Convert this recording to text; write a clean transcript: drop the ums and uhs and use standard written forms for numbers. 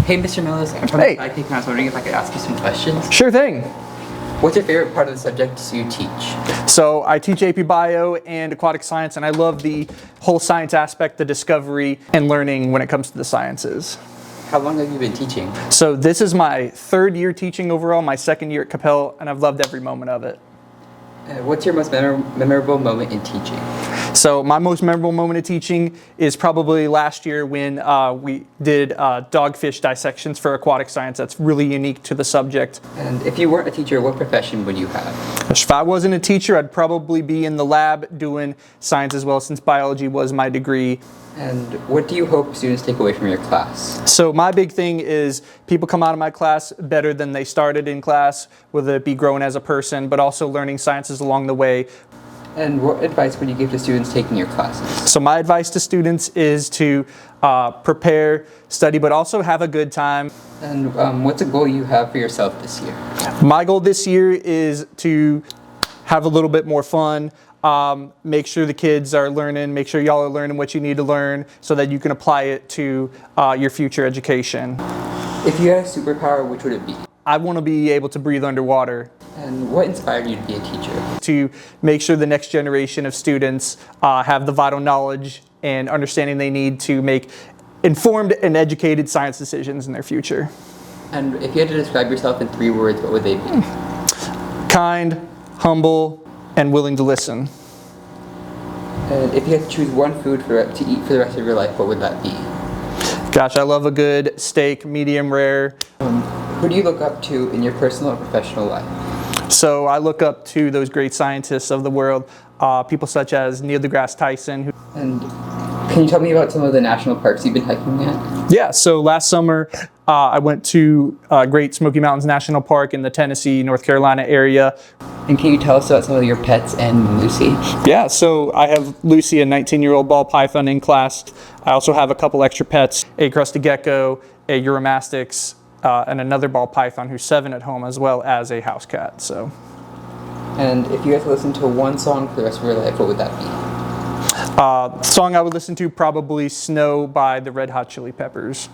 Hey, Mr. Millis, I'm from Hey. Sidekick, and I was wondering if I could ask you some questions. Sure thing. What's your favorite part of the subjects you teach? So I teach AP Bio and Aquatic Science, and I love the whole science aspect, the discovery and learning when it comes to the sciences. How long have you been teaching? So this is my third year teaching overall, my second year at Coppell, and I've loved every moment of it. What's your most memorable moment in teaching? So my most memorable moment of teaching is probably last year when we did dogfish dissections for aquatic science. That's really unique to the subject. And if you weren't a teacher, what profession would you have? If I wasn't a teacher, I'd probably be in the lab doing science as well, since biology was my degree. And what do you hope students take away from your class? So my big thing is people come out of my class better than they started in class, whether it be growing as a person, but also learning sciences along the way. And what advice would you give to students taking your classes? So my advice to students is to prepare, study, but also have a good time. And what's a goal you have for yourself this year? My goal this year is to have a little bit more fun, make sure the kids are learning, make sure y'all are learning what you need to learn so that you can apply it to your future education. If you had a superpower, which would it be? I want to be able to breathe underwater. And what inspired you to be a teacher? To make sure the next generation of students have the vital knowledge and understanding they need to make informed and educated science decisions in their future. And if you had to describe yourself in 3 words, what would they be? Kind, humble, and willing to listen. And if you had to choose one food to eat for the rest of your life, what would that be? Gosh, I love a good steak, medium rare. Who do you look up to in your personal or professional life? So I look up to those great scientists of the world, people such as Neil deGrasse Tyson. And can you tell me about some of the national parks you've been hiking at? Yeah, so last summer I went to Great Smoky Mountains National Park in the Tennessee, North Carolina area. And can you tell us about some of your pets and Lucy? Yeah, so I have Lucy, a 19-year-old ball python in class. I also have a couple extra pets, a crusted gecko, a Eurymastix, and another ball python who's 7 at home, as well as a house cat. So. And if you had to listen to one song for the rest of your life, what would that be? Song I would listen to, probably Snow by the Red Hot Chili Peppers.